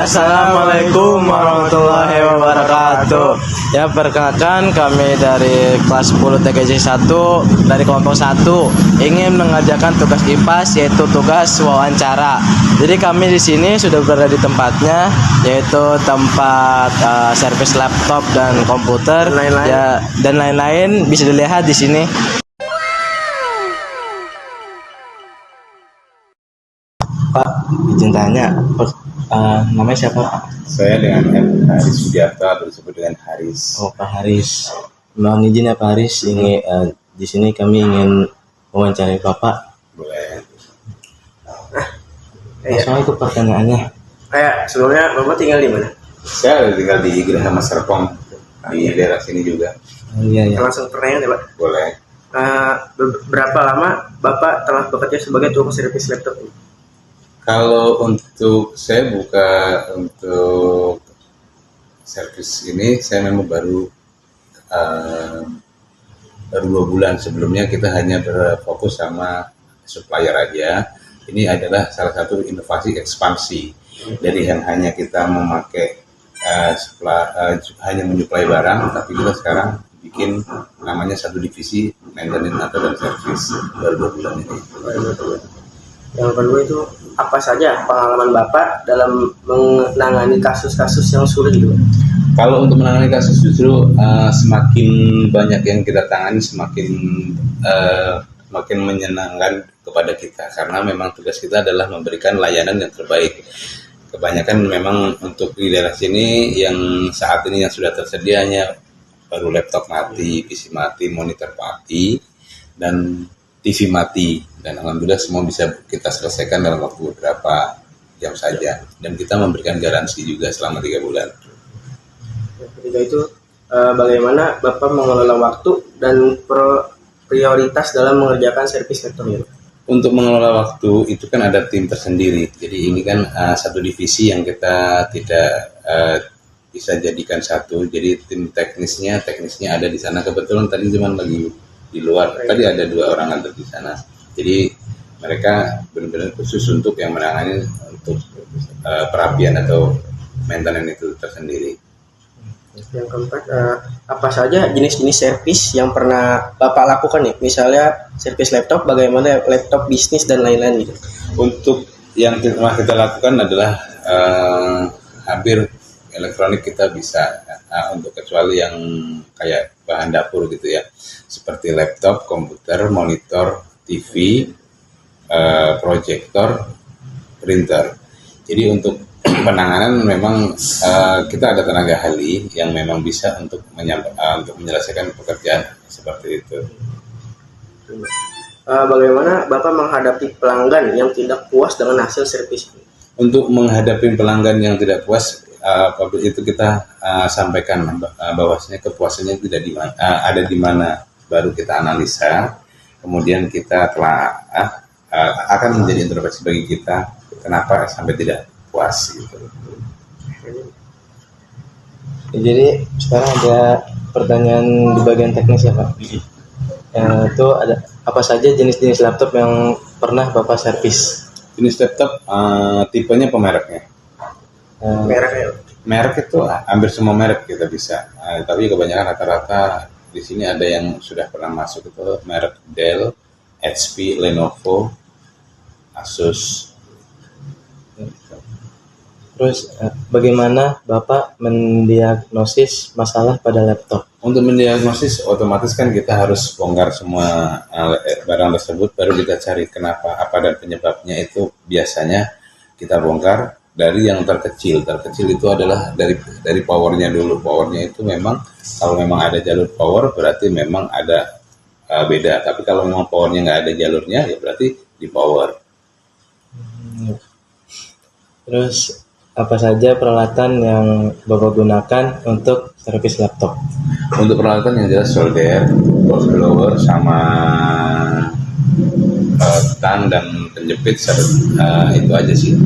Assalamualaikum warahmatullahi wabarakatuh. Ya, perkenalkan kami dari kelas 10 TKJ 1 dari kelompok 1 ingin mengerjakan tugas IPAS, yaitu tugas wawancara. Jadi kami di sini sudah berada di tempatnya, yaitu tempat servis laptop dan komputer dan lain-lain bisa dilihat di sini. Pak, izin tanya, namanya siapa, Pak? Saya dengan Haris Sudiarto atau disebut dengan Haris. Oh, Pak Haris. Mohon izin ya Pak Haris, ini di sini kami ingin wawancarai Bapak. Boleh. Langsung itu pertanyaannya. Sebelumnya Bapak tinggal di mana? Saya tinggal di Gerahama Serpong, di daerah sini juga. Oh, iya. Langsung pertanyaan ya Pak. Boleh. Berapa lama Bapak telah bekerja sebagai tukang servis laptop ini? Kalau untuk saya buka untuk servis ini, saya memang baru 2 bulan. Sebelumnya kita hanya berfokus sama supplier aja. Ini adalah salah satu inovasi ekspansi. Dari yang hanya kita memakai hanya menyuplai barang, tapi kita sekarang bikin namanya satu divisi maintenance atau dan servis baru 2 bulan ini. Yang kedua itu apa saja pengalaman Bapak dalam menangani kasus-kasus yang sulit gitu? Kalau untuk menangani kasus justru semakin banyak yang kita tangani semakin menyenangkan kepada kita, karena memang tugas kita adalah memberikan layanan yang terbaik. Kebanyakan memang untuk di daerah sini yang saat ini yang sudah tersedianya baru laptop mati, PC mati, monitor mati, dan TV mati, dan alhamdulillah semua bisa kita selesaikan dalam waktu beberapa jam saja, dan kita memberikan garansi juga selama 3 bulan. Ketika itu bagaimana Bapak mengelola waktu dan prioritas dalam mengerjakan servis laptop ini? Untuk mengelola waktu itu kan ada tim tersendiri, jadi ini kan satu divisi yang kita tidak bisa jadikan satu, jadi tim teknisnya ada di sana. Kebetulan tadi cuma lagi di luar, tadi ada 2 orang ada di sana, jadi mereka benar-benar khusus untuk yang menangani untuk perapian atau maintenance itu tersendiri. Yang keempat, apa saja jenis-jenis servis yang pernah Bapak lakukan nih? Misalnya servis laptop, bagaimana laptop bisnis dan lain-lain gitu. Untuk yang telah kita lakukan adalah hampir elektronik kita bisa, untuk kecuali yang kayak bahan dapur gitu ya, seperti laptop, komputer, monitor, TV, proyektor, printer. Jadi untuk penanganan memang kita ada tenaga ahli yang memang bisa untuk menyelesaikan pekerjaan seperti itu. Bagaimana Bapak menghadapi pelanggan yang tidak puas dengan hasil servis? Untuk menghadapi pelanggan yang tidak puas, itu kita sampaikan bahwasanya kepuasannya tidak ada di mana, baru kita analisa, kemudian kita telah akan menjadi introspeksi bagi kita kenapa sampai tidak puas gitu. Jadi sekarang ada pertanyaan di bagian teknis ya Pak. Itu ada apa saja jenis-jenis laptop yang pernah Bapak servis? Jenis laptop tipenya pemereknya. Merek itu hampir semua merek kita bisa, tapi kebanyakan rata-rata di sini ada yang sudah pernah masuk itu merek Dell, HP, Lenovo, Asus. Terus bagaimana Bapak mendiagnosis masalah pada laptop? Untuk mendiagnosis otomatis kan kita harus bongkar semua barang tersebut, baru kita cari kenapa, apa dan penyebabnya. Itu biasanya kita bongkar dari yang terkecil itu adalah dari powernya dulu. Powernya itu memang kalau memang ada jalur power berarti memang ada beda, tapi kalau memang powernya nggak ada jalurnya ya berarti di power. Terus apa saja peralatan yang Bapak gunakan untuk servis laptop? Untuk peralatan yang jelas solder, box blower, sama tang dan penjepit, itu aja sih.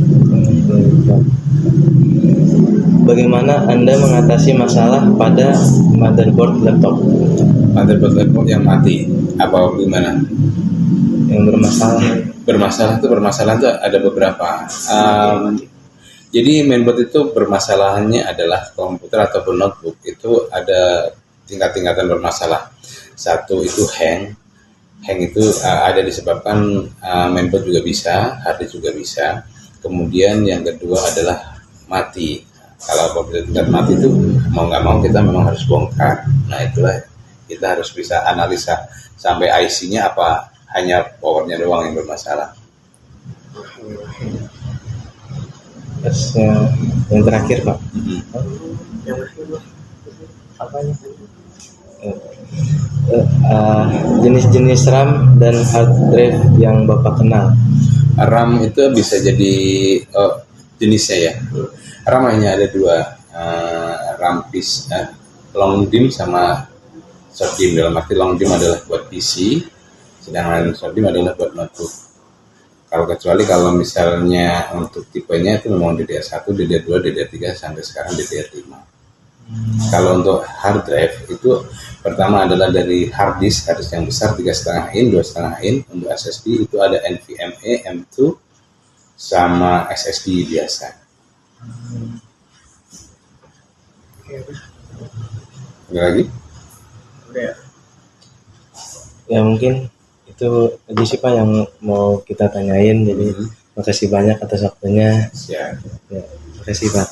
Bagaimana Anda mengatasi masalah pada motherboard laptop? Motherboard laptop yang mati, apa gimana? Yang bermasalah. Bermasalah itu ada beberapa. Jadi mainboard itu permasalahannya adalah komputer ataupun notebook itu ada tingkat-tingkatan bermasalah. Satu itu hang itu ada disebabkan mainboard juga bisa, hard disk juga bisa. Kemudian yang kedua adalah mati. Kalau komputer tingkat mati itu mau nggak mau kita memang harus bongkar. Nah itulah kita harus bisa analisa sampai IC-nya apa hanya powernya doang yang bermasalah. Terus yang terakhir Pak, Yang kedua, apanya? Jenis-jenis RAM dan hard drive yang Bapak kenal. RAM itu bisa jadi jenisnya ya. RAM hanya ada dua, RAM long DIMM sama short DIMM. Dalam arti long DIMM adalah buat PC, sedangkan short DIMM adalah buat notebook. Kalau misalnya untuk tipenya itu memang DDR1, DDR2, DDR3 sampai sekarang DDR5. Kalau untuk hard drive itu pertama adalah dari hard disk yang besar 3,5 in, 2,5 in. Untuk SSD itu ada NVMe, M2 sama SSD biasa. Ada lagi? udah ya. Ya mungkin itu aja sih Pak yang mau kita tanyain. Jadi makasih banyak atas waktunya. Siap. Ya, makasih Pak.